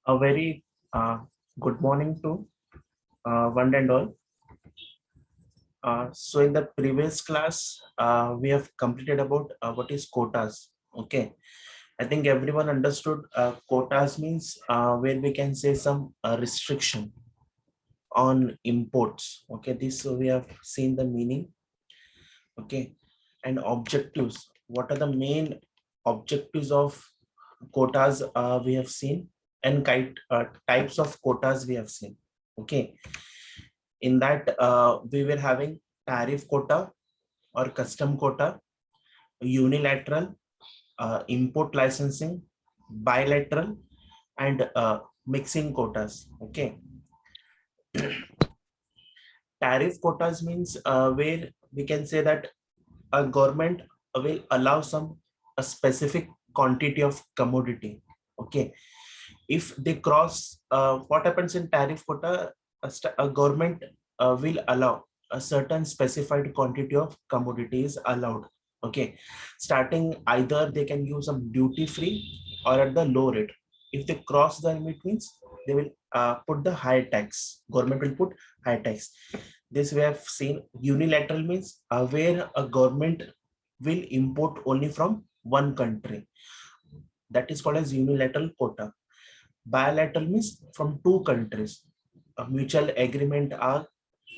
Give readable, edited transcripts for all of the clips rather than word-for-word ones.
A very good morning to one and all. So in the previous class, we have completed about what is quotas. Okay, I think everyone understood quotas means where we can say some restriction on imports. Okay, this we have seen the meaning. Okay, and objectives. What are the main objectives of quotas we have seen, and types of quotas we have seen. Okay, in that we were having tariff quota or custom quota, unilateral, import licensing, bilateral, and mixing quotas. Okay, tariff quotas means where we can say that a government will allow some a specific quantity of commodity. Okay, if they cross what happens in tariff quota, a government will allow a certain specified quantity of commodities allowed. Okay, starting either they can use some duty free or at the low rate. If they cross the limit means they will put the high tax. Government will put high tax. This we have seen. Unilateral means where a government will import only from one country. That is called as unilateral quota. Bilateral means from two countries. A mutual agreement are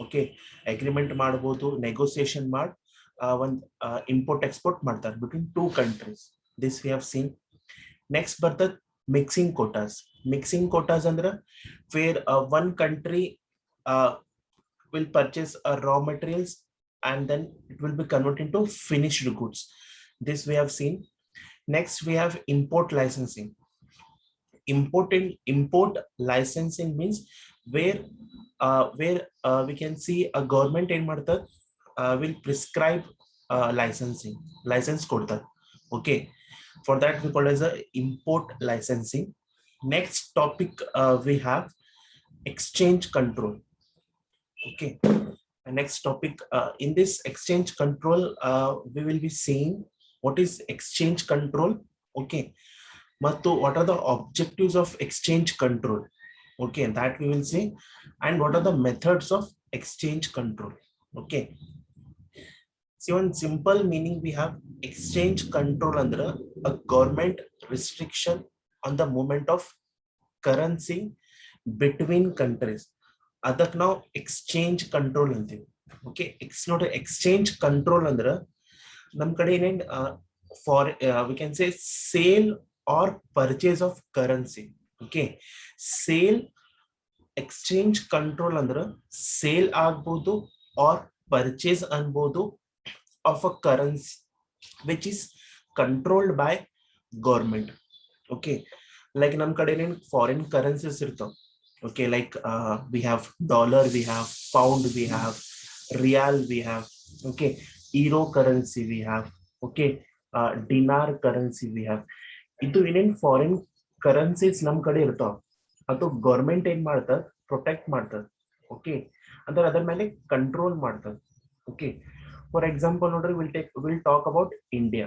okay. Agreement ಮಾಡಬಹುದು, negotiation ಮಾಡಿ ಒಂದು import export ಮಾಡ್ತಾರೆ between two countries. This we have seen. Next ಬರ್ತದೆ mixing quotas. Mixing quotas ಅಂದ್ರೆ where one country uh, will purchase raw materials and then it will be converted into finished goods. This we have seen. Next we have import licensing. Import licensing means where we can see a government in ಮಾಡ್ತದೆ will prescribe licensing license ಕೊಡ್ತಾರೆ. Okay, for that we call as a import licensing. Next topic we have exchange control. Okay, next topic in this exchange control we will be seeing what is exchange control. Okay, ಮತ್ತು what are the objectives of exchange control. Okay, that we will see. And what are the methods of exchange control. Okay, see, one simple meaning we have exchange control under a government restriction on the movement of currency between countries. ಅದಕ್ಕೆ ನಾವು exchange control ಅಂತೀವಿ. Okay, ನೋಡಿ exchange control ಅಂದ್ರೆ ನಮ್ ಕಡೆ ಏನೇನ್ for we can say sale or purchase of currency. Okay, sale exchange control ಅಂದ್ರೆ sale ಆಗ್ಬೋದು ಆರ್ ಪರ್ಚೇಸ್ ಅನ್ಬೋದು of a currency which is controlled by government. Okay, like ನಮ್ ಕಡೆ ಏನೇನ್ ಫಾರಿನ್ ಕರೆನ್ಸೀಸ್ ಇರ್ತಾವ. Okay, like we have dollar, we have pound, we have real, we have okay, euro currency we have. Okay, dinar currency we have. ಇದು ಏನೇನ್ foreign currencies ನಮ್ ಕಡೆ ಇರ್ತಾವ ಅದು ಗೌರ್ಮೆಂಟ್ ಏನ್ ಮಾಡ್ತದ, ಪ್ರೊಟೆಕ್ಟ್ ಮಾಡ್ತದ. ಓಕೆ, ಅಂದ್ರೆ ಅದ್ರ ಮೇಲೆ ಕಂಟ್ರೋಲ್ ಮಾಡ್ತದ. ಓಕೆ, ಫಾರ್ ಎಕ್ಸಾಂಪಲ್ ನೋಡ್ರಿ will talk about India.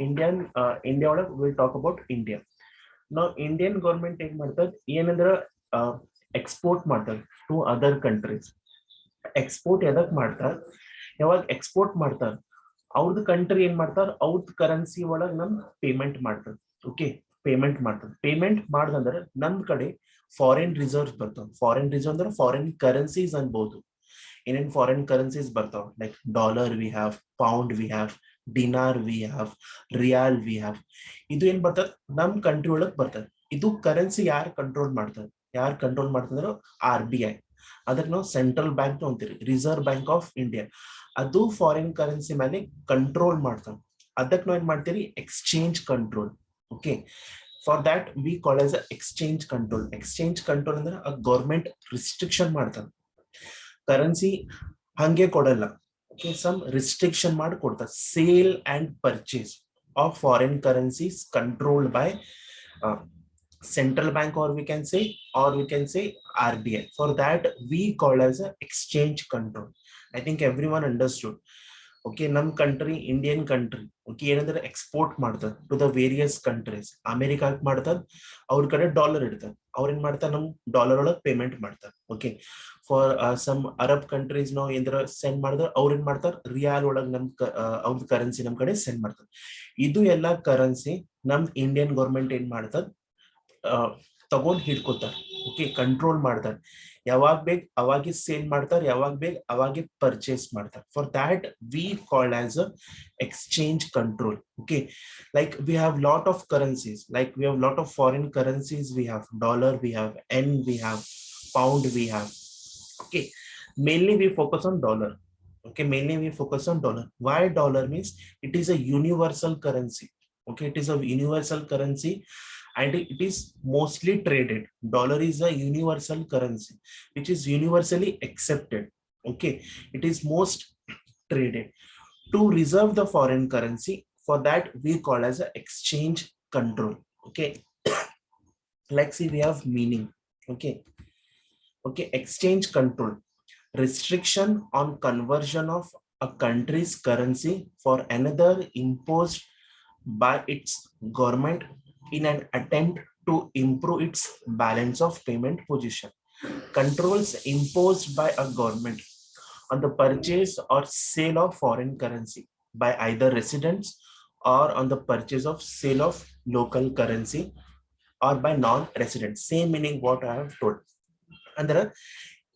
India ಒಳಗೆ ವಿಲ್ ಟಾಕ್ ಅಬೌಟ್ ಇಂಡಿಯಾ. ನಾವು ಇಂಡಿಯನ್ ಗೌರ್ಮೆಂಟ್ ಏನ್ ಮಾಡ್ತದ, ಏನಂದ್ರ ಎಕ್ಸ್ಪೋರ್ಟ್ ಮಾಡ್ತಾರೆ ಟು ಅದರ್ ಕಂಟ್ರೀಸ್. ಎಕ್ಸ್ಪೋರ್ಟ್ ಎದಕ್ ಮಾಡ್ತಾರ, ಯಾವಾಗ ಎಕ್ಸ್ಪೋರ್ಟ್ ಮಾಡ್ತಾರ ಅವ್ರದ್ದು ಕಂಟ್ರಿ ಏನ್ ಮಾಡ್ತಾರ, ಅವ್ರದ್ ಕರೆನ್ಸಿ ಒಳಗ್ ನಮ್ ಪೇಮೆಂಟ್ ಮಾಡ್ತದ. ಓಕೆ, ಪೇಮೆಂಟ್ ಮಾಡ್ತದ. ಪೇಮೆಂಟ್ ಮಾಡ್ದಂದ್ರೆ ನಮ್ ಕಡೆ ಫಾರಿನ್ ರಿಸರ್ವ್ಸ್ ಬರ್ತಾವ. ಫಾರಿನ್ ರಿಸರ್ವ್ ಅಂದ್ರೆ ಫಾರಿನ್ ಕರೆನ್ಸೀಸ್ ಅನ್ಬಹುದು. ಏನೇನ್ ಫಾರಿನ್ ಕರೆನ್ಸೀಸ್ ಬರ್ತಾವ, like dollar we have, pound we have, ಡಿನಾರ್ we have, riyal we have. ಇದು ಏನ್ ಬರ್ತದ, ನಮ್ ಕಂಟ್ರಿ ಒಳಗ್ ಬರ್ತದ. ಇದು ಕರೆನ್ಸಿ ಯಾರು ಕಂಟ್ರೋಲ್ ಮಾಡ್ತಾರೆ, ಯಾರು ಕಂಟ್ರೋಲ್ ಮಾಡ್ತಿದ್ರು, RBI. ಅದಕ್ಕೆ ನಾವು ಸೆಂಟ್ರಲ್ ಬ್ಯಾಂಕ್ ಅಂತೀರಿ, ರಿಸರ್ವ್ ಬ್ಯಾಂಕ್ ಆಫ್ ಇಂಡಿಯಾ. ಅದು ಫಾರಿನ್ ಕರೆನ್ಸಿ ಮೇಲೆ ಕಂಟ್ರೋಲ್ ಮಾಡ್ತಾನೆ. ಅದಕ್ಕೆ ನಾವು ಏನ್ ಮಾಡ್ತೀವಿ, exchange control. Okay, for that we call as exchange control. Exchange control ಅಂದ್ರೆ ಆ ಗೌರ್ಮೆಂಟ್ ರಿಸ್ಟ್ರಿಕ್ಷನ್ ಮಾಡ್ತಾನೆ, ಕರೆನ್ಸಿ ಹಂಗೆ ಕೊಡಲ್ಲ. ಓಕೆ, ಸಮ್ ರಿಸ್ಟ್ರಿಕ್ಷನ್ ಮಾಡಿ ಕೊಡ್ತಾರೆ. Sale and purchase of foreign currencies controlled by central bank, or we can say RBI. For that we call as a exchange control. I think everyone understood. Okay ನಮ್ country Indian country okay ಏನಂದ್ರೆ export ಮಾಡ್ತದ to the various countries ಅಮೆರಿಕಾಕ್ ಮಾಡ್ತದ ಅವ್ರ ಕಡೆ dollar ಇಡ್ತಾರೆ ಅವ್ರ ಏನ್ ಮಾಡ್ತಾರೆ ನಮ್ ಡಾಲರ್ ಒಳಗ್ ಪೇಮೆಂಟ್ ಮಾಡ್ತಾರೆ okay for some Arab countries ನಾವು ಏನಾರ ಸೆಂಡ್ ಮಾಡಿದ್ರೆ ಅವ್ರ ಏನ್ ಮಾಡ್ತಾರೆ ರಿಯಾಲ್ ಒಳಗ್ ನಮ್ ಅವ್ರ ಕರೆನ್ಸಿ ನಮ್ ಕಡೆ ಸೆಂಡ್ ಮಾಡ್ತಾರೆ ಇದು ಎಲ್ಲ ಕರೆನ್ಸಿ ನಮ್ ಇಂಡಿಯನ್ ಗೌರ್ಮೆಂಟ್ ಏನ್ ಮಾಡ್ತದ ತಗೊಂಡ್ ಹಿಡ್ಕೋತಾರೆ ಓಕೆ ಕಂಟ್ರೋಲ್ ಮಾಡ್ತಾರೆ ಯಾವಾಗ ಬೇಗ ಅವಾಗೆ ಸೇಲ್ ಮಾಡ್ತಾರೆ ಯಾವಾಗ ಬೇಗ ಅವಾಗೆ ಪರ್ಚೇಸ್ ಮಾಡ್ತಾರೆ for that we called as a exchange control okay like we have lot of currencies like we have lot of foreign currencies we have dollar we have yen we have pound we have okay mainly we focus on dollar okay mainly we focus on dollar why dollar means it is a universal currency okay it is a universal currency and it is mostly traded dollar is a universal currency which is universally accepted okay it is most traded to reserve the foreign currency for that we call as a exchange control okay like see we have meaning okay okay exchange control restriction on conversion of a country's currency for another imposed by its government in an attempt to improve its balance of payment position controls imposed by a government on the purchase or sale of foreign currency by either residents or on the purchase of sale of local currency or by non-residents. Same meaning what I have told. ಅಂದ್ರೆ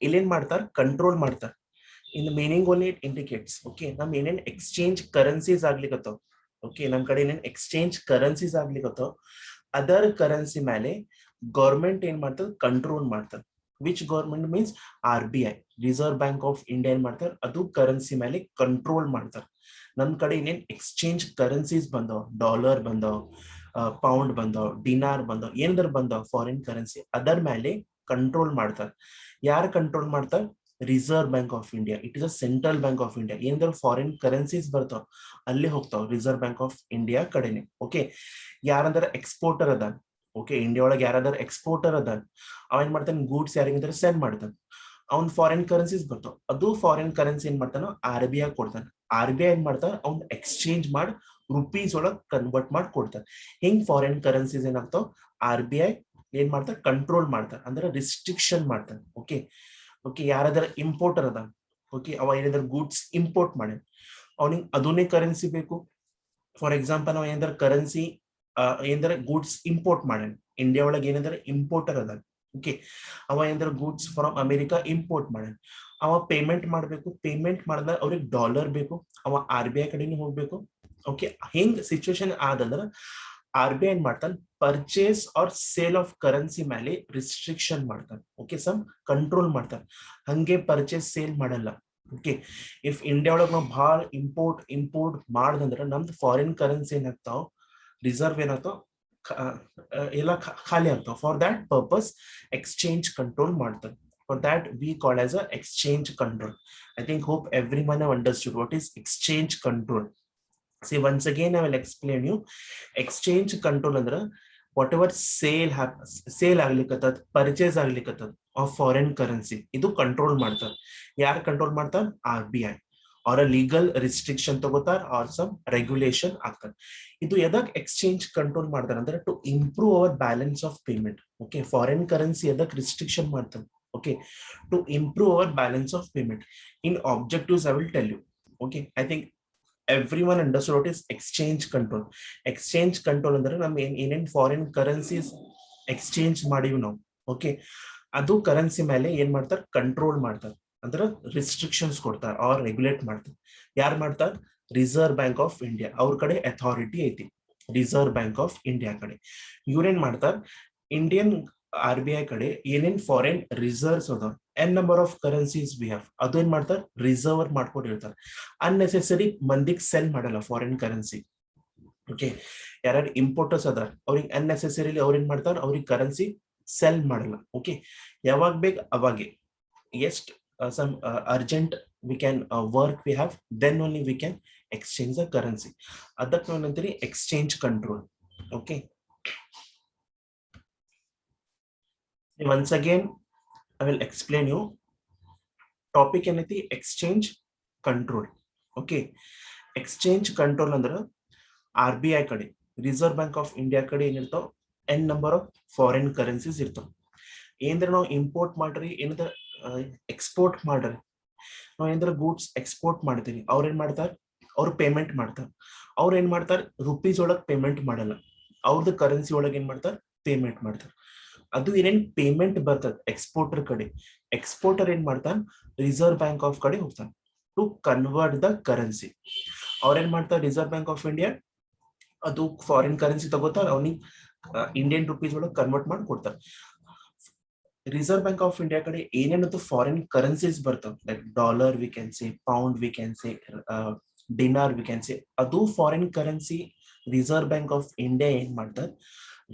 ಇಲ್ಲೇನ್ ಮಾಡ್ತಾರೆ control ಮಾಡ್ತಾರೆ ಇನ್ meaning only it indicates okay ನಮ್ ಏನೇನ್ exchange currencies ಆಗ್ಲಿಕ್ಕತ್ತವ okay ನಮ್ ಕಡೆ ಏನೇನ್ exchange currencies ಆಗ್ಲಿಕ್ಕತ್ತವ other currency ಮೇಲೆ ಗೌರ್ಮೆಂಟ್ ಏನ್ ಮಾಡ್ತದೆ ಕಂಟ್ರೋಲ್ ಮಾಡ್ತದೆ which government means RBI reserve bank of India ಏನ್ ಮಾಡ್ತಾರೆ ಅದು ಕರೆನ್ಸಿ ಮೇಲೆ ಕಂಟ್ರೋಲ್ ಮಾಡ್ತಾರೆ ನಮ್ ಕಡೆ ಏನೇನ್ ಎಕ್ಸ್ಚೇಂಜ್ ಕರೆನ್ಸೀಸ್ ಬಂದವ ಡಾಲರ್ ಬಂದವ ಪೌಂಡ್ ಬಂದವ ಡಿನಾರ್ ಬಂದವ ಏನಾದ್ರು ಬಂದವ ಫಾರಿನ್ ಕರೆನ್ಸಿ ಅದರ ಮೇಲೆ ಕಂಟ್ರೋಲ್ ಮಾಡ್ತಾರೆ ಯಾರು ಕಂಟ್ರೋಲ್ ಮಾಡ್ತಾರೆ Reserve bank of India it is a central bank of India ಏನಾದ್ರು ಫಾರಿನ್ ಕರೆನ್ಸೀಸ್ ಬರ್ತಾವ ಅಲ್ಲಿ ಹೋಗ್ತಾವ ರಿಸರ್ವ್ ಬ್ಯಾಂಕ್ ಆಫ್ ಇಂಡಿಯಾ ಕಡೆನೆ ಓಕೆ ಯಾರಂದ್ರೆ ಎಕ್ಸ್ಪೋರ್ಟರ್ ಅದ ಓಕೆ ಇಂಡಿಯಾ ಒಳಗೆ ಯಾರಾದ್ರೂ ಎಕ್ಸ್ಪೋರ್ಟರ್ ಅದ ಅವ ಏನ್ ಮಾಡ್ತಾನೆ ಗೂಡ್ಸ್ ಯಾರಿಗಾದ್ರೆ ಸೆಂಡ್ ಮಾಡ್ತಾನೆ ಅವ್ನ್ ಫಾರಿನ್ ಕರೆನ್ಸೀಸ್ ಬರ್ತಾವ ಅದು ಫಾರಿನ್ ಕರೆನ್ಸಿ ಏನ್ ಮಾಡ್ತಾನೋ RBI ಕೊಡ್ತಾನೆ RBI ಏನ್ ಮಾಡ್ತಾನೆ ಅವ್ನ್ ಎಕ್ಸ್ಚೇಂಜ್ ಮಾಡಿ ರುಪೀಸ್ ಒಳಗ್ ಕನ್ವರ್ಟ್ ಮಾಡಿ ಕೊಡ್ತಾನೆ ಹಿಂಗ್ ಫಾರಿನ್ ಕರೆನ್ಸೀಸ್ ಏನಾಗ್ತಾವ RBI ಏನ್ ಮಾಡ್ತಾರೆ ಕಂಟ್ರೋಲ್ ಮಾಡ್ತಾರೆ ಅಂದ್ರೆ ರಿಸ್ಟ್ರಿಕ್ಷನ್ ಮಾಡ್ತಾರೆ ಓಕೆ ಓಕೆ ಯಾರಾದ್ರ ಇಂಪೋರ್ಟರ್ ಅದ ಓಕೆ ಅವ ಏನಾದ್ರ ಗೂಡ್ಸ್ ಇಂಪೋರ್ಟ್ ಮಾಡಿ ಅವನಿಗೆ ಅದನ್ನೇ ಕರೆನ್ಸಿ ಬೇಕು ಫಾರ್ ಎಕ್ಸಾಂಪಲ್ ಅವ ಏನಾದ್ರ ಕರೆನ್ಸಿ ಏನಾದ್ರ ಗೂಡ್ಸ್ ಇಂಪೋರ್ಟ್ ಮಾಡ್ಯಾನ ಇಂಡಿಯಾ ಒಳಗೆ ಏನಾದ್ರೆ ಇಂಪೋರ್ಟರ್ ಅದ ಓಕೆ ಅವ ಏನಾದ್ರ ಗೂಡ್ಸ್ ಫ್ರಮ್ ಅಮೆರಿಕಾ ಇಂಪೋರ್ಟ್ ಮಾಡ್ಯಾನ ಅವ ಪೇಮೆಂಟ್ ಮಾಡ್ಬೇಕು ಪೇಮೆಂಟ್ ಮಾಡಿದ ಅವ್ರಿಗೆ ಡಾಲರ್ ಬೇಕು ಅವ RBI ಕಡೆನೇ ಹೋಗ್ಬೇಕು ಓಕೆ ಹಿಂಗ್ ಸಿಚುವೇಶನ್ ಆದಂದ್ರ RBI ಏನ್ ಮಾಡ್ತಾನೆ purchase or sale of currency ಮೇಲೆ ರಿಸ್ಟ್ರಿಕ್ಷನ್ ಮಾಡ್ತಾನೆ ಓಕೆ ಸಮ್ ಕಂಟ್ರೋಲ್ ಮಾಡ್ತಾನೆ ಹಂಗೆ ಪರ್ಚೇಸ್ ಸೇಲ್ ಮಾಡಲ್ಲ ಓಕೆ ಇಫ್ ಇಂಡಿಯಾ ಒಳಗೆ ನಾವು ಭಾಳ ಇಂಪೋರ್ಟ್ ಮಾಡ್ದಂದ್ರೆ ನಮ್ದು ಫಾರಿನ್ ಕರೆನ್ಸಿ ಏನಾಗ್ತಾವ ರಿಸರ್ವ್ ಏನಾಗ್ತಾವ ಎಲ್ಲ ಖಾಲಿ ಆಗ್ತಾವ for that purpose exchange control ಮಾಡ್ತಾರೆ for that we call as a exchange control I think hope everyone have understood what is exchange control See, once again, I will explain you. Exchange control under whatever sale ಆಗ್ಲಿಕ್ಕತ್ತದ purchase ಆಗ್ಲಿಕ್ಕತ್ತದ of foreign currency ಇದು control ಮಾಡ್ತಾರೆ ಯಾರು control ಮಾಡ್ತಾರೆ RBI or legal restriction ತಗೋತಾರ or some regulation ಆಗ್ತಾರೆ ಇದು ಎದಕ್ ಎಕ್ಸ್ಚೇಂಜ್ ಕಂಟ್ರೋಲ್ ಮಾಡ್ತಾರೆ ಅಂದ್ರೆ to improve our balance of payment okay foreign currency ಎದಕ್ ರಿಸ್ಟ್ರಿಕ್ಷನ್ ಮಾಡ್ತಾರೆ okay to improve our balance of payment in objectives I will tell you okay I think everyone understood what is exchange control exchange control ಅಂದ್ರೆ ನಮ್ ಏನೇನ್ foreign currencies exchange ಮಾಡಿವಿ ನಾವು okay ಅದು currency ಮೇಲೆ ಏನ್ ಮಾಡ್ತಾರೆ ಕಂಟ್ರೋಲ್ ಮಾಡ್ತಾರೆ ಅಂದ್ರೆ ರಿಸ್ಟ್ರಿಕ್ಷನ್ಸ್ ಕೊಡ್ತಾರೆ ಆರ್ ರೆಗ್ಯುಲೇಟ್ ಮಾಡ್ತಾರೆ ಯಾರು ಮಾಡ್ತಾರೆ ರಿಸರ್ವ್ ಬ್ಯಾಂಕ್ ಆಫ್ ಇಂಡಿಯಾ ಅವ್ರ ಕಡೆ ಅಥಾರಿಟಿ ಐತಿ ರಿಸರ್ವ್ ಬ್ಯಾಂಕ್ ಆಫ್ ಇಂಡಿಯಾ ಕಡೆ ಇವ್ರೇನ್ ಮಾಡ್ತಾರೆ ಇಂಡಿಯನ್ RBI ಕಡೆ ಏನೇನ್ ಫಾರಿನ್ ರಿಸರ್ವ್ಸ್ ಅದಾವ n number of currencies we have ಅದು ಏನ್ ಮಾಡ್ತಾರೆ ರಿಸರ್ವ್ ಮಾಡ್ಕೊಂಡಿರ್ತಾರೆ ಅನ್ನೆಸೆಸರಿ ಮಂದಿಗೆ ಸೆಲ್ ಮಾಡಲ್ಲ ಫಾರಿನ್ ಕರೆನ್ಸಿ ಓಕೆ ಯಾರು ಇಂಪೋರ್ಟರ್ಸ್ ಅದಾರ ಅವ್ರಿಗೆ ಅನ್ನೆಸೆಸರಿಲಿ ಅವ್ರ ಏನ್ ಮಾಡ್ತಾರೆ ಅವ್ರಿಗೆ ಕರೆನ್ಸಿ ಸೆಲ್ ಮಾಡಲ್ಲ ಓಕೆ ಯಾವಾಗ ಬೇಗ ಅವಾಗೆ ಎಷ್ಟ್ some urgent we can work we have then only we can exchange the currency ಅದಕ್ಕೆ ನಾವು ಏನಂತೀವಿ exchange control okay once again I will explain you topic ಏನೈತಿ exchange control okay exchange control ಅಂದ್ರ RBI ಕಡೆ ರಿಸರ್ವ್ ಬ್ಯಾಂಕ್ ಆಫ್ ಇಂಡಿಯಾ ಕಡೆ ಏನಿರ್ತಾವ n number of foreign currencies ಇರ್ತಾವ. ಏನ್ರ ನಾವು ಇಂಪೋರ್ಟ್ ಮಾಡ್ರಿ ಏನಂದ್ರ ಎಕ್ಸ್ಪೋರ್ಟ್ ಮಾಡ್ರಿ, ನಾವು ಏನಾರ ಗೂಡ್ಸ್ ಎಕ್ಸ್ಪೋರ್ಟ್ ಮಾಡ್ತೀವಿ, ಅವ್ರ ಏನ್ ಮಾಡ್ತಾರ, ಅವ್ರು ಪೇಮೆಂಟ್ ಮಾಡ್ತಾರ. ಅವ್ರ ಏನ್ ಮಾಡ್ತಾರ, ರುಪೀಸ್ ಒಳಗ್ ಪೇಮೆಂಟ್ ಮಾಡಲ್ಲ, ಅವ್ರದ್ದು ಕರೆನ್ಸಿ ಒಳಗೆ ಏನ್ ಮಾಡ್ತಾರ, ಪೇಮೆಂಟ್ ಮಾಡ್ತಾರ. ಅದು ಏನೇನ್ ಪೇಮೆಂಟ್ ಬರ್ತದ ಎಕ್ಸ್ಪೋರ್ಟರ್ ಕಡೆ, ಎಕ್ಸ್ಪೋರ್ಟರ್ ಏನ್ ಮಾಡ್ತಾನ, ರಿಸರ್ವ್ ಬ್ಯಾಂಕ್ ಆಫ್ ಕಡೆ ಹೋಗ್ತಾನ ಟು ಕನ್ವರ್ಟ್ ದ ಕರೆನ್ಸಿ. ಅವ್ರೇನ್ ಮಾಡ್ತಾರ, ರಿಸರ್ವ್ ಬ್ಯಾಂಕ್ ಆಫ್ ಇಂಡಿಯಾ ಅದು ಫಾರಿನ್ ಕರೆನ್ಸಿ ತಗೋತಾರ, ಅವ್ನಿಗೆ ಇಂಡಿಯನ್ ರುಪೀಸ್ ಒಳಗೆ ಕನ್ವರ್ಟ್ ಮಾಡಿ ಕೊಡ್ತಾರೆ. ರಿಸರ್ವ್ ಬ್ಯಾಂಕ್ ಆಫ್ ಇಂಡಿಯಾ ಕಡೆ ಏನೇನದು ಫಾರಿನ್ ಕರೆನ್ಸೀಸ್ ಬರ್ತಾವ, like dollar we can say, pound we can say, dinar we can say, ಅದು foreign currency reserve bank of India ಏನ್ ಮಾಡ್ತಾರೆ,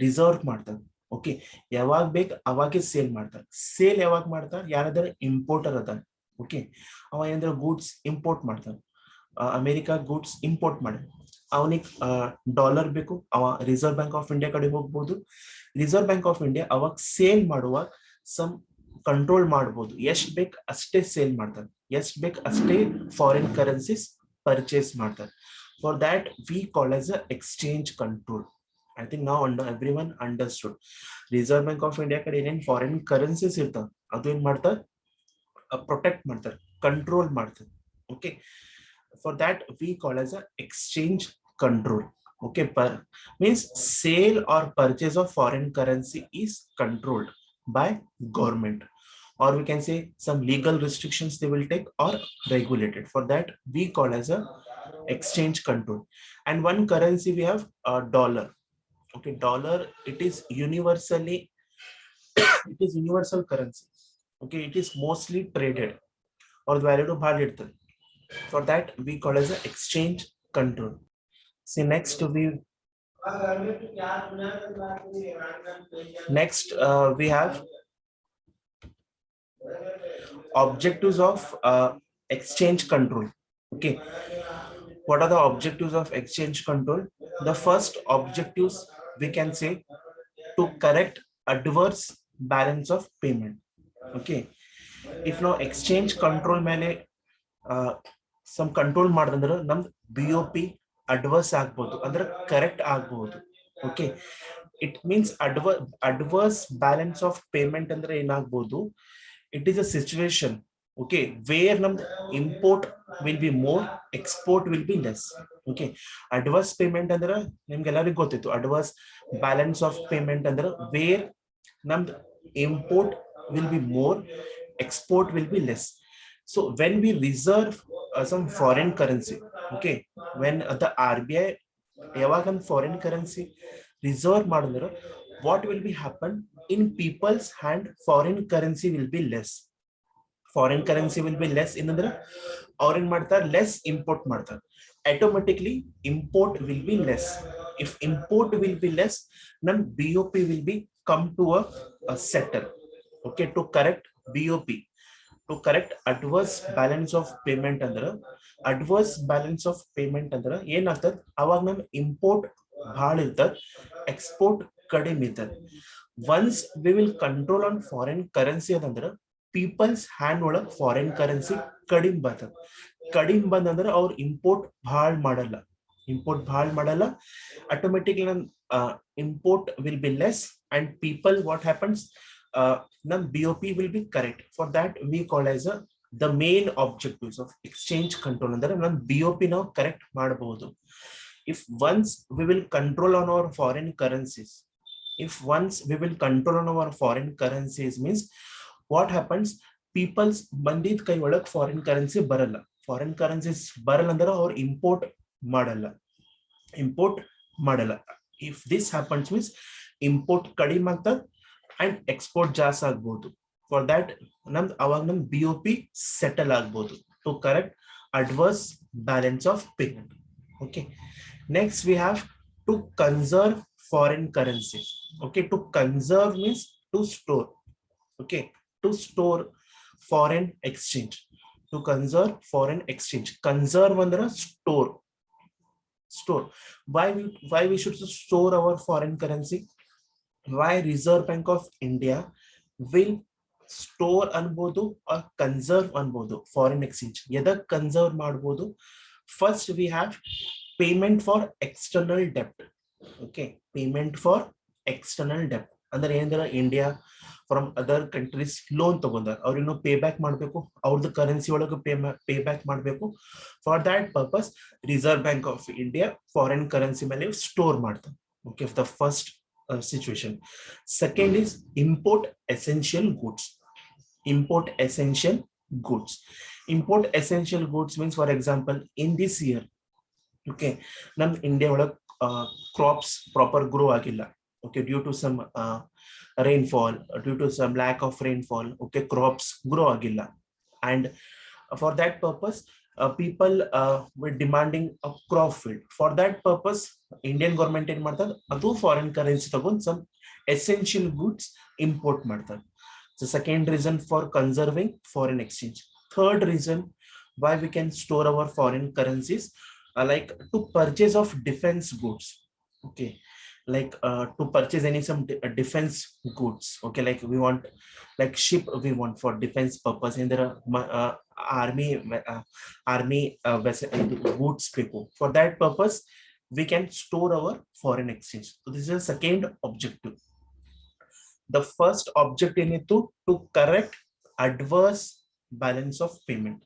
ರಿಸರ್ವ್ ಮಾಡ್ತಾರೆ. ಓಕೆ, ಯಾವಾಗ ಬೇಕು ಅವಾಗೆ ಸೇಲ್ ಮಾಡ್ತಾರೆ. ಸೇಲ್ ಯಾವಾಗ ಮಾಡ್ತಾರೆ, ಯಾರಾದ್ರೂ ಇಂಪೋರ್ಟರ್ ಅದ, ಓಕೆ, ಅವ ಏನಾದ್ರ ಗೂಡ್ಸ್ ಇಂಪೋರ್ಟ್ ಮಾಡ್ತಾನೆ, ಅಮೆರಿಕಾ ಗೂಡ್ಸ್ ಇಂಪೋರ್ಟ್ ಮಾಡಿ, ಅವನಿಗೆ ಡಾಲರ್ ಬೇಕು, ಅವ ರಿಸರ್ವ್ ಬ್ಯಾಂಕ್ ಆಫ್ ಇಂಡಿಯಾ ಕಡೆ ಹೋಗ್ಬೋದು. ರಿಸರ್ವ್ ಬ್ಯಾಂಕ್ ಆಫ್ ಇಂಡಿಯಾ ಅವಾಗ ಸೇಲ್ ಮಾಡುವಾಗ ಸಮ್ ಕಂಟ್ರೋಲ್ ಮಾಡ್ಬೋದು, ಎಷ್ಟ್ ಬೇಕು ಅಷ್ಟೇ ಸೇಲ್ ಮಾಡ್ತಾರೆ, ಎಷ್ಟ್ ಬೇಕು ಅಷ್ಟೇ ಫಾರಿನ್ ಕರೆನ್ಸೀಸ್ ಪರ್ಚೇಸ್ ಮಾಡ್ತಾರೆ. For that we call as a exchange control. I think ನಾವು everyone understood. Reserve bank of India ಕಡೆ ಏನೇನ್ ಫಾರಿನ್ ಕರೆನ್ಸೀಸ್ ಇರ್ತಾವ ಅದು ಏನ್ ಮಾಡ್ತಾರೆ, ಪ್ರೊಟೆಕ್ಟ್ ಮಾಡ್ತಾರೆ, ಕಂಟ್ರೋಲ್ ಮಾಡ್ತಾರೆ. Okay, for that we call as a exchange control. Okay, means sale or purchase of foreign currency is controlled by government, or we can say some legal restrictions they will take or regulated. For that we call as a exchange control. And one currency we have a dollar. Okay, dollar, it is universally it is universal currency. Okay, it is mostly traded or value to bhal irtade. For that we call as a exchange control. See, next we have objectives of exchange control. Okay, what are the objectives of exchange control? The first objectives we can say to correct adverse balance of payment. Okay, if now exchange control ಮೇಲೆ some control ಮಾಡಿದ್ರೆ ನಮ್ದು BOP adverse ಆಗ್ಬೋದು, ಅಂದ್ರೆ correct ಆಗ್ಬಹುದು. Okay, it means adverse balance of payment ಅಂದ್ರೆ ಏನಾಗ್ಬೋದು, it is a situation, okay, where ನಮ್ದು import will be more, export will be less. Okay, adverse payment ಅಂದ್ರೆ ನಿಮ್ಗೆಲ್ಲರಿಗೂ ಗೊತ್ತಿತ್ತು, ಅಡ್ವರ್ಸ್ ಬ್ಯಾಲೆನ್ಸ್ ಆಫ್ ಪೇಮೆಂಟ್ ಅಂದ್ರೆ ವೇರ್ ನಮ್ದು import will be more, export will be less. So when we reserve some foreign currency, okay, when the RBI ಯಾವಾಗ foreign currency reserve ಮಾಡಿದ್ರೆ what will be happen in people's hand, foreign currency will be less. Foreign currency will be less ಏನಂದ್ರೆ ಅವ್ರು ಏನ್ ಮಾಡ್ತಾರೆ, less import ಮಾಡ್ತಾರೆ, automatically import will be less. If import will be less, ನಮ್ BOP will be come to a settle. Okay, to correct BOP, to correct adverse balance of payment ಅಂದ್ರೆ adverse balance of payment ಅಂದ್ರೆ ಏನಾಗ್ತದೆ, ಅವಾಗ ನಮ್ import ಭಾಳ ಇರ್ತದ, export ಕಡಿಮೆ ಇರ್ತದ. Once we will control on foreign currency ಅದಂದ್ರೆ ಪೀಪಲ್ಸ್ ಹ್ಯಾಂಡ್ ಒಳಗ್ ಫಾರಿನ್ ಕರೆನ್ಸಿ ಕಡಿಮೆ ಬರ್ತದ. ಕಡಿಮೆ ಬಂದಂದ್ರೆ ಅವ್ರು ಇಂಪೋರ್ಟ್ ಭಾಳ ಮಾಡಲ್ಲ, ಆಟೋಮೆಟಿಕ್ಲಿ ನಮ್ import will be less and people what happens, num BOP will be correct. For that we call as the main objectives of exchange control ಅಂದ್ರೆ num BOP ನಾವು ಕರೆಕ್ಟ್ ಮಾಡಬಹುದು. If once we will control on our foreign currencies, means what happens, people's ಬಂದಿದ್ ಕೈ ಒಳಗ್ foreign currency ಬರಲ್ಲ, foreign currencies ಬರಲ್ಲ ಅಂದ್ರೆ ಅವ್ರು ಇಂಪೋರ್ಟ್ ಮಾಡಲ್ಲ. If this happens means import ಕಡಿಮೆ ಆಗ್ತದೆ and export ಜಾಸ್ತಿ ಆಗ್ಬಹುದು. For that ಅವಾಗ ನಮ್ BOP ಸೆಟಲ್ ಆಗ್ಬಹುದು to correct adverse balance of payment. Okay, next we have to conserve foreign currency. Okay, to conserve means to store. Okay, to store foreign exchange, to conserve foreign exchange. Conserve ಅಂದ್ರೆ store. Why we should store our foreign currency? Why Reserve Bank of India will store ಅನ್ಬೋದು or conserve ಅನ್ಬೋದು foreign exchange. ಎದಕ್ conserve ಮಾಡ್ಬೋದು, First, we have payment for external debt. Okay, payment for external debt. Under India from other countries loan tagondar or payback ಮಾಡಬೇಕು ಅವ್ರದ್ದು currency ಒಳಗೆ payback ಮಾಡಬೇಕು. For that purpose, Reserve Bank of India foreign currency ಮೇಲೆ store ಮಾಡ್ತಾರೆ. Okay, the first situation. Second is import essential goods. Import essential goods. Import essential goods means, for example, in this year, okay, nam India ಒಳಗೆ crops proper grow ಆಗಿಲ್ಲ. Okay, due to some rainfall, due to some lack of rainfall, okay, crops grow agilla, and for that purpose people were demanding a crop field. For that purpose, Indian government ಏನ್ ಮಾಡ್ತಾರೆ, ಅದು foreign currency ತಗೊಂಡು some essential goods import ಮಾಡ್ತಾರೆ. So second reason for conserving foreign exchange. Third reason why we can store our foreign currencies, like to purchase of defense goods. Okay, like to purchase any some defense goods. Okay, like we want, like ship we want for defense purpose, and there are army vessel goods people. For that purpose, we can store our foreign exchange. So this is the second objective. The first objective is to correct adverse balance of payment.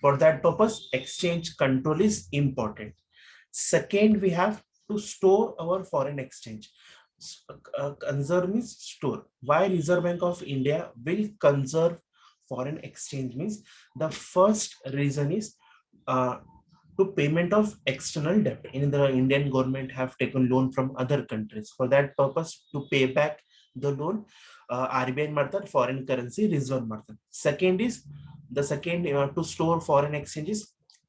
For that purpose, exchange control is important. Second, we have to store our foreign exchange. Conserve means store. Why Reserve Bank of India will conserve foreign exchange means, the first reason is to payment of external debt. In the Indian government have taken loan from other countries. For that purpose, to pay back the loan, RBI ಮಾಡ್ತಾರೆ, foreign currency reserve ಮಾಡ್ತಾರೆ. Second is, the second to store foreign exchange is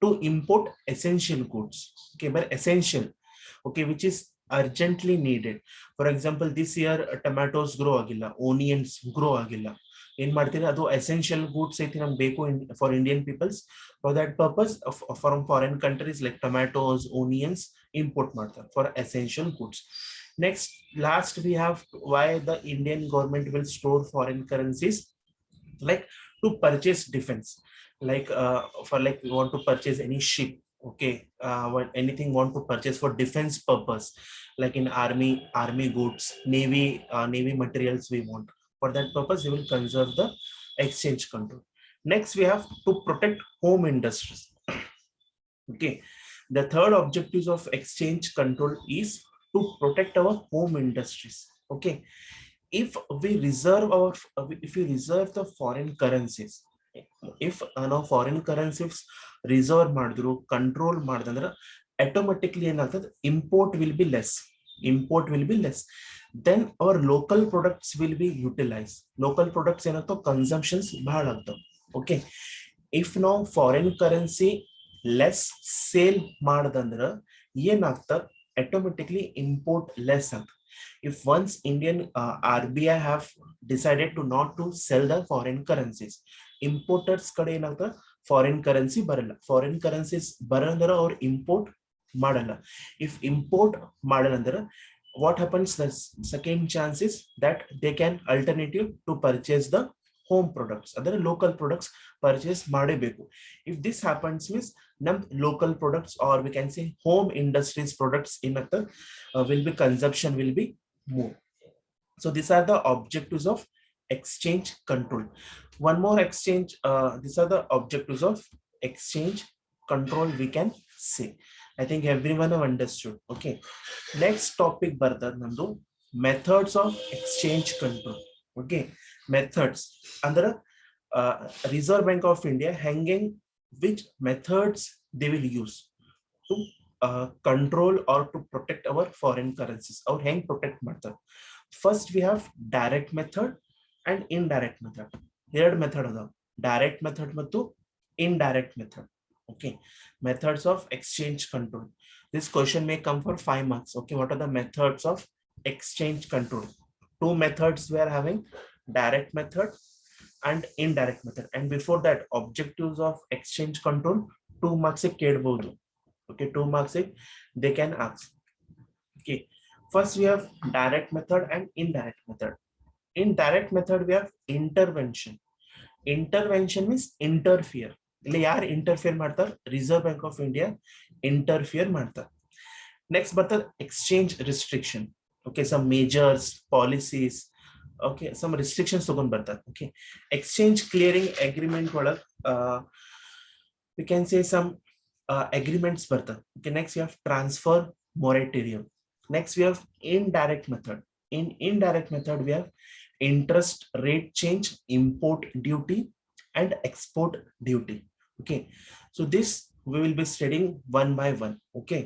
to import essential goods. Okay, but essential, okay, which is urgently needed. For example, this year tomatoes grow agilla, onions grow agilla. ಏನ್ ಮಾಡ್ತೀರಾ, ಅದು essential goods ಐತಿ ನಮ್ಗೆ ಬೇಕು for Indian peoples. For that purpose, from foreign countries like tomatoes, onions import ಮಾಡ್ತಾರೆ for essential goods. Next, last, we have why the Indian government will store foreign currencies, like to purchase defense, like for like we want to purchase any ship. Okay, anything want to purchase for defense purpose, like in army goods, navy materials we want. For that purpose, we will conserve the exchange control. Next, we have to protect home industries. Okay, the third objectives of exchange control is to protect our home industries. Okay, if we reserve the foreign currencies, if ನಾವು foreign currencies reserve ಮಾಡಿದ್ರು, control ಮಾಡಿದ್ರೆ, automatically ಏನಾಗ್ತದೆ, import will be less. Then our local products will be utilized. Local products ಏನಾಗ್ತಾವ, consumptions ಬಹಳ ಆಗ್ತಾವ. Okay, if now foreign currency less sale ಮಾಡದಂದ್ರ ಏನಾಗ್ತದೆ, automatically import less. If once Indian RBI have decided to not to sell the foreign currencies, importers kade enagta foreign currency baralla. Foreign currencies barandra or import madalla. If import madandra, what happens, the second chance is that they can alternative to purchase the home products, other local products purchase madebeku. If this happens means, num local products, or we can say home industries products in will be consumption will be more. So these are the objectives of exchange control. One more exchange, these are the objectives of exchange control, we can say. I think everyone have understood. Okay, next topic bardar namdu methods of exchange control. Okay, methods under Reserve Bank of India hanging which methods they will use to control or to protect our foreign currencies. Our hang protect method. First, we have direct method and indirect method. Third method ada direct method ಮತ್ತು indirect method. Okay, methods of exchange control. This question may come for 5 marks. Okay, what are the methods of exchange control? Two methods we are having, direct method and indirect method. And before that, objectives of exchange control 2 marks ಕೇಳಬಹುದು. Okay, 2 marks they can ask. Okay, first we have direct method and indirect method. In direct method we have intervention. Intervention means interfere. ಇಲ್ಲಿ ಯಾರು interfere ಮಾಡ್ತಾರೆ? Reserve bank of India interfere ಮಾಡ್ತಾರೆ. Next ಬರ್ತದೆ exchange restriction. Okay, some measures policies, okay, some restrictions ತಗೊಂಡ್ ಬರ್ತಾರೆ. Okay, exchange clearing agreement ಒಳಗೆ we can say some agreements ಬರ್ತವೆ. Okay, next we have transfer moratorium. Next we have indirect method. In indirect method we have interest rate change, import duty and export duty. Okay, so this we will be studying one by one. Okay,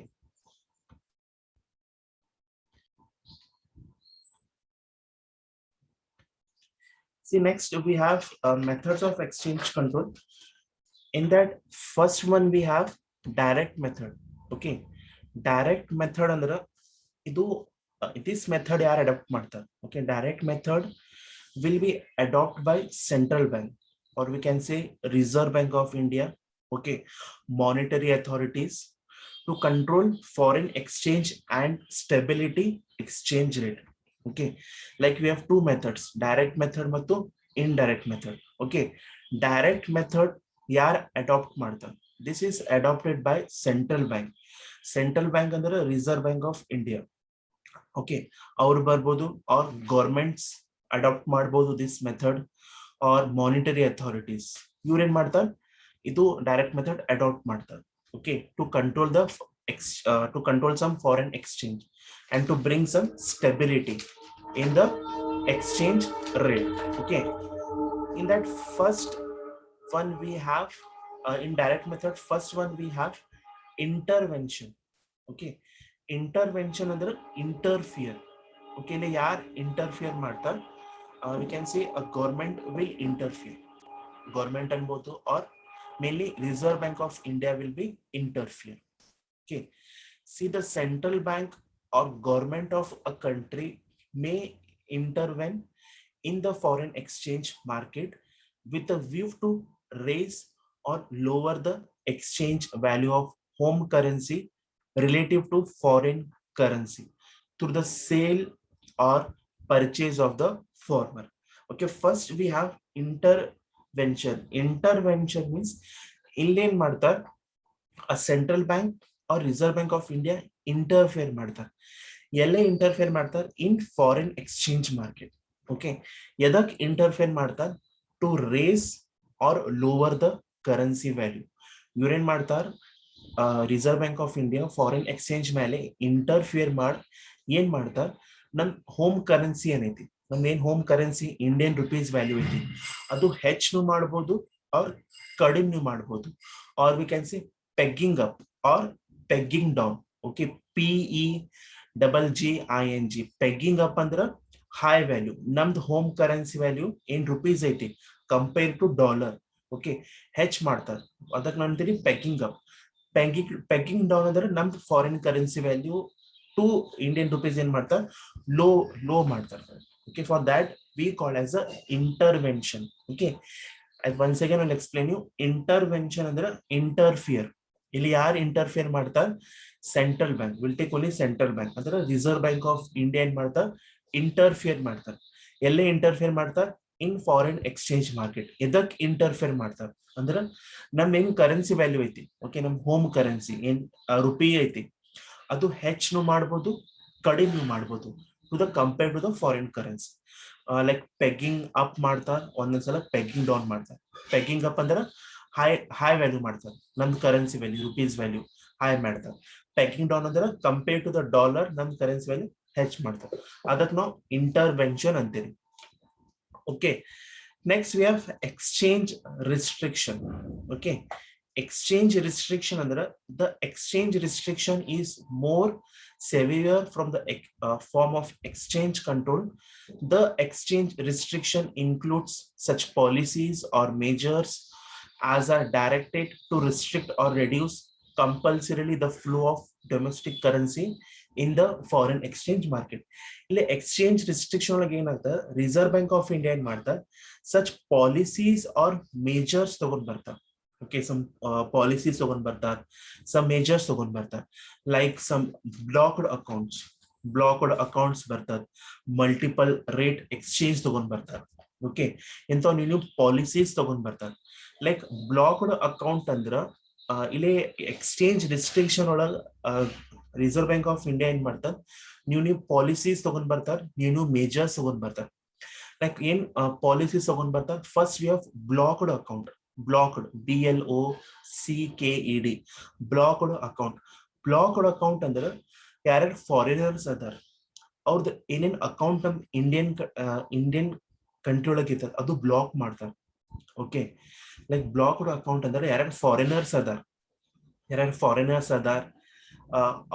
see next we have methods of exchange control. In that first one we have direct method. Okay, direct method ಅಂದ್ರೆ ಇದು this method ಯಾರು adapt ಮಾಡ್ತಾರೆ? Okay, direct method will be adopted by central bank, or we can say Reserve Bank of India. Okay, monetary authorities to control foreign exchange and stability exchange rate. Okay, like we have two methods, direct method ಮತ್ತು indirect method. Okay, direct method ಯಾರು adapt ಮಾಡ್ತಾರೆ? This is adopted by central bank. Central bank ಅಂದ್ರೆ Reserve Bank of India. Okay, ಅವ್ರು ಬರ್ಬೋದು, or governments adapt ಮಾಡ್ಬೋದು this method, or monetary authorities. ಇವ್ರು ಏನ್ ಮಾಡ್ತಾರೆ? ಇದು ಡೈರೆಕ್ಟ್ ಮೆಥಡ್ ಅಡಾಪ್ಟ್ ಮಾಡ್ತಾರೆ. Okay, to control the to control some foreign exchange and to bring some stability in the exchange rate. Okay, in that first one we have in direct method, first one we have intervention. Okay, intervention ಅಂದ್ರೆ interfere. Okay, ಇಲ್ಲಿ ಯಾರು interfere ಮಾಡ್ತಾರೆ? We can say a government will interfere. Government ಅನ್ಬೋದು, or mainly Reserve Bank of India will be interfere. Okay, see the central bank or government of a country may intervene in the foreign exchange market with a view to raise or lower the exchange value of home currency relative to foreign currency through the sale or purchase of the former. Okay, first we have intervention. Intervention means Indian ಮಾಡ್ತಾರೆ, a central bank or Reserve Bank of India interfere ಮಾಡ್ತಾರೆ. ಎಲ್ಲ interfere ಮಾಡ್ತಾರೆ in foreign exchange market. Okay, ಎದಕ್ interfere ಮಾಡ್ತಾರೆ? To raise or lower the currency value. ಇವ್ರೇನ್ ಮಾಡ್ತಾರೆ? Reserve bank of India foreign exchange ಮೇಲೆ interfere ಮಾಡಿ ಏನ್ ಮಾಡ್ತಾರೆ? ನಮ್ ಹೋಮ್ ಕರೆನ್ಸಿ ಏನೈತಿ, ನಮ್ ಏನ್ home currency Indian rupees value ಐತಿ, ಅದು ಹೆಚ್ಚು ಮಾಡ್ಬೋದು or ಕಡಿಮೆ ಮಾಡ್ಬೋದು, or we can say pegging up or pegging down. Okay, PEGGING, pegging up ಅಂದ್ರೆ ಹೈ ವ್ಯಾಲ್ಯೂ, ನಮ್ದು ಹೋಮ್ ಕರೆನ್ಸಿ ವ್ಯಾಲ್ಯೂ ಏನ್ ರುಪೀಸ್ ಐತಿ ಕಂಪೇರ್ ಟು ಡಾಲರ್. ಓಕೆ, ಹೆಚ್ಚು ಮಾಡ್ತಾರೆ, ಅದಕ್ಕೆ ನಾನು ಅಂತೀನಿ ಪೆಗ್ಗಿಂಗ್ ಅಪ್. ಪೆಗ್ಗಿಂಗ್ ಡೌನ್ ಅಂದ್ರೆ ನಮ್ದು foreign currency value to Indian rupees ಏನ್ ಮಾಡ್ತಾರೆ? ಲೋ ಮಾಡ್ತಾರೆ. Okay, for that we call as a intervention. Okay, once again I'll explain you. Intervention ಅಂದ್ರೆ interfere. ಇಲ್ಲಿ ಯಾರು ಇಂಟರ್ಫಿಯರ್ ಮಾಡ್ತಾರೆ? Central bank. Will take only central bank ಅಂದ್ರೆ reserve bank of India ಏನ್ ಮಾಡ್ತಾರೆ? ಇಂಟರ್ಫಿಯರ್ ಮಾಡ್ತಾರೆ. ಎಲ್ಲೇ ಇಂಟರ್ಫಿಯರ್ ಮಾಡ್ತಾರೆ? In foreign exchange market. ಎದಕ್ ಇಂಟರ್ಫಿಯರ್ ಮಾಡ್ತಾರೆ ಅಂದ್ರೆ ನಮ್ ಏನ್ ಕರೆನ್ಸಿ ವ್ಯಾಲ್ಯೂ ಐತಿ, ಓಕೆ, ನಮ್ ಹೋಮ್ ಕರೆನ್ಸಿ ಏನ್ ರುಪಿ ಐತಿ, ಅದು ಹೆಚ್ಚು ಮಾಡ್ಬೋದು, ಕಡಿಮೆ ಮಾಡ್ಬೋದು to the compare to the foreign currency. Like pegging up ಮಾಡ್ತಾರೆ, ಒಂದೊಂದ್ಸಲ ಪೆಗ್ಗಿಂಗ್ ಡೌನ್ ಮಾಡ್ತಾರೆ. ಪೆಗ್ಗಿಂಗ್ ಅಪ್ ಅಂದ್ರೆ ಹೈ ವ್ಯಾಲ್ಯೂ ಮಾಡ್ತಾರೆ, ನಮ್ದು currency value rupees value high ಮಾಡ್ತಾರೆ. ಪೆಗ್ಗಿಂಗ್ ಡೌನ್ ಅಂದ್ರೆ ಕಂಪೇರ್ ಟು ದ ಡಾಲರ್ ನಮ್ ಕರೆನ್ಸಿ ವ್ಯಾಲ್ಯೂ ಹೆಚ್ಚು ಮಾಡ್ತಾರೆ. ಅದಕ್ಕೆ ನಾವು ಇಂಟರ್ವೆನ್ಷನ್ ಅಂತೀವಿ. Okay, next we have exchange restriction. Okay, exchange restriction ಅಂದ್ರೆ the exchange restriction is more severe from the form of exchange control. The exchange restriction includes such policies or measures as are directed to restrict or reduce compulsorily the flow of domestic currency in the foreign exchange market. ಇಲ್ಲಿ exchange restriction ಒಳಗೆ ಏನಾಗ್ತದೆ? Reserve bank of India ಏನ್ ಮಾಡ್ತಾರೆ? Such policies R majors ತಗೊಂಡ್ ಬರ್ತಾರೆ. Okay, some policies ತಗೊಂಡ್ ಬರ್ತಾರೆ, some majors ತಗೊಂಡ್ ಬರ್ತಾರೆ. ಲೈಕ್ ಸಮ್ ಬ್ಲಾಕ್ಡ್ ಅಕೌಂಟ್ಸ್ ಬರ್ತದೆ, ಮಲ್ಟಿಪಲ್ ರೇಟ್ ಎಕ್ಸ್ಚೇಂಜ್ ತಗೊಂಡ್ ಬರ್ತಾರೆ. ಓಕೆ ಇಂಥವ್ ನೀವು ಪಾಲಿಸೀಸ್ ತಗೊಂಡ್ ಬರ್ತಾರೆ. ಲೈಕ್ ಬ್ಲಾಕ್ಡ್ ಅಕೌಂಟ್ ಅಂದ್ರ ಇಲ್ಲಿ ಎಕ್ಸ್ಚೇಂಜ್ ರಿಸ್ಟ್ರಿಕ್ಷನ್ ಒಳಗ ರಿಸರ್ವ್ ಬ್ಯಾಂಕ್ ಆಫ್ ಇಂಡಿಯಾ ಏನ್ ಮಾಡ್ತಾರ, ನೀವು ಪಾಲಿಸೀಸ್ ತಗೊಂಡ್ ಬರ್ತಾರ, ನೀವು ಮೇಜರ್ಸ್ ತಗೊಂಡ್ ಬರ್ತಾರ. ಲೈಕ್ ಏನ್ ಪಾಲಿಸೀಸ್ ತಗೊಂಡ್ ಬರ್ತಾರ, first we have blocked account. Blocked, BLOCKED, blocked account. Blocked account ಅಂದ್ರೆ ಯಾರ್ಯಾರು ಫಾರಿನರ್ಸ್ ಅದಾರ ಅವ್ರದ್ದು ಏನೇನ್ ಅಕೌಂಟ್ ನಮ್ ಇಂಡಿಯನ್ ಕಂಟ್ರಿ ಒಳಗೆ ಇರ್ತದ ಅದು ಬ್ಲಾಕ್ ಮಾಡ್ತಾರೆ. ಓಕೆ, ಲೈಕ್ ಬ್ಲಾಕ್ಡ್ ಅಕೌಂಟ್ ಅಂದ್ರೆ ಯಾರ್ಯಾರು ಫಾರಿನರ್ಸ್ ಅದಾರ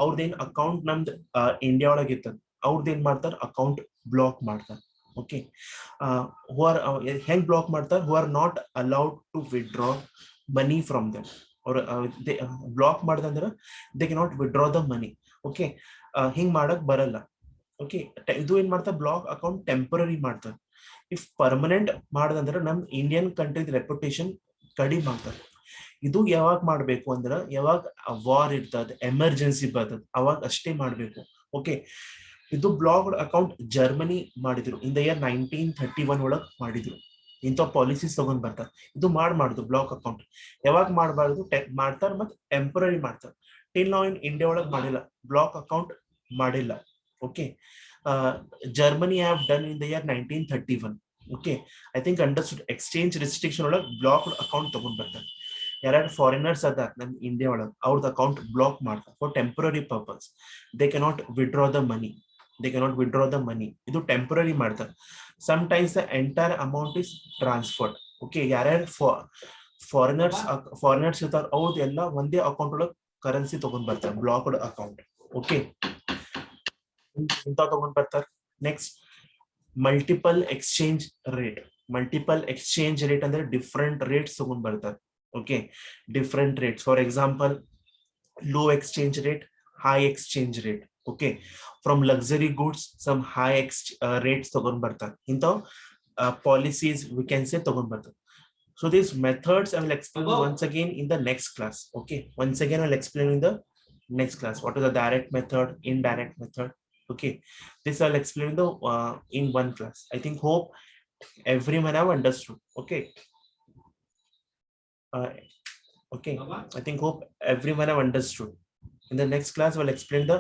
ಅವ್ರದ್ದೇನ್ ಅಕೌಂಟ್ ನಮ್ದು ಇಂಡಿಯಾ ಒಳಗೆ ಇರ್ತದ ಅವ್ರದ್ದು ಏನ್ ಮಾಡ್ತಾರ, ಅಕೌಂಟ್ ಬ್ಲಾಕ್ ಮಾಡ್ತಾರ. ಓಕೆ, ಹೂ ಆರ್ ಹೆಂಗ್ ಬ್ಲಾಕ್ ಮಾಡ್ತಾರ, who are not allowed to withdraw money from them. ಅವ್ರ ಬ್ಲಾಕ್ ಮಾಡ್ದಂದ್ರೆ they can not withdraw the money. Okay, ಹಿಂಗ್ ಮಾಡಕ್ ಬರಲ್ಲ. ಓಕೆ, ಇದು ಏನ್ ಮಾಡ್ತಾರೆ, ಬ್ಲಾಕ್ ಅಕೌಂಟ್ ಟೆಂಪರರಿ ಮಾಡ್ತಾರೆ. ಇಫ್ ಪರ್ಮನೆಂಟ್ ಮಾಡದಂದ್ರೆ ನಮ್ ಇಂಡಿಯನ್ ಕಂಟ್ರಿ ರೆಪ್ಯುಟೇಷನ್ ಕಡಿಮೆ ಮಾಡ್ತಾರೆ. ಇದು ಯಾವಾಗ ಮಾಡ್ಬೇಕು ಅಂದ್ರ ಯಾವಾಗ ವಾರ್ ಇರ್ತದ, ಎಮರ್ಜೆನ್ಸಿ ಬರ್ತದ ಅವಾಗ ಅಷ್ಟೇ ಮಾಡ್ಬೇಕು. ಓಕೆ, ಇದು ಬ್ಲಾಕ್ಡ್ ಅಕೌಂಟ್ ಜರ್ಮನಿ ಮಾಡಿದ್ರು ಇನ್ ದ ಇಯರ್ 1931 ಒಳಗ್ ಮಾಡಿದ್ರು. ಇಂಥ ಪಾಲಿಸೀಸ್ ತಗೊಂಡ್ ಬರ್ತಾರೆ. ಇದು ಮಾಡುದು ಬ್ಲಾಕ್ ಅಕೌಂಟ್ ಯಾವಾಗ ಮಾಡಬಾರ್ದು, ಮಾಡ್ತಾರ ಮತ್ತೆ ಟೆಂಪರರಿ ಮಾಡ್ತಾರ. ಟಿಲ್ ನಾವು ಇನ್ ಇಂಡಿಯಾ ಒಳಗ್ ಮಾಡಿಲ್ಲ, ಬ್ಲಾಕ್ ಅಕೌಂಟ್ ಮಾಡಿಲ್ಲ. Okay, Germany have done in the year 1931. Okay, I think understood. Exchange restriction ಒಳಗ್ ಬ್ಲಾಕ್ಡ್ ಅಕೌಂಟ್ ತಗೊಂಡ್ ಬರ್ತಾರೆ. ಯಾರ್ಯಾರು ಫಾರಿನರ್ಸ್ ಅದಾರ ನಮ್ ಇಂಡಿಯಾ ಒಳಗ್ ಅವ್ರದ್ದು ಅಕೌಂಟ್ ಬ್ಲಾಕ್ ಮಾಡ್ತಾರೆ for temporary purpose. They cannot withdraw the ಮನಿ. ಇದು ಟೆಂಪರರಿ ಮಾಡ್ತಾರೆ. Sometimes the entire amount is transferred. Okay, ಯಾರ್ಯಾರು ಫಾರಿನರ್ಸ್ ಇರ್ತಾರ ಅವ್ರದ್ದು ಎಲ್ಲ ಒಂದೇ ಅಕೌಂಟ್ ಒಳಗ್ ಕರೆನ್ಸಿ ತಗೊಂಡ್ ಬರ್ತಾರೆ, ಬ್ಲಾಕ್ಡ್ ಅಕೌಂಟ್. ಓಕೆ, ಇಂತ ತಗೊಂಡ್ ಬರ್ತಾರೆ. ನೆಕ್ಸ್ಟ್, ಮಲ್ಟಿಪಲ್ ಎಕ್ಸ್ಚೇಂಜ್ ರೇಟ್ ಅಂದ್ರೆ ಡಿಫ್ರೆಂಟ್ ರೇಟ್ಸ್ ತಗೊಂಡ್ ಬರ್ತಾರೆ. Okay, different rates, for example low exchange rate, high exchange rate. Okay, from luxury goods some high rates ತಗೊಂಡ್ ಬರ್ತಾರೆ. ಇಂಥವ್ ಪಾಲಿಸೀಸ್ ವಿ ಕ್ಯಾನ್ ಸೇ ತಗೊಂಡ್ ಬರ್ತಾರೆ. So these methods I will explain once again in the next class. Okay, once again I'll explain in the next class what is the direct method, indirect method. Okay, this I'll explain in one class. I think hope everyone have understood. Okay, okay, I think hope everyone have understood. In the next class we'll explain the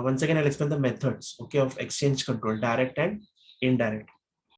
once again I'll explain the methods, okay, of exchange control, direct and indirect.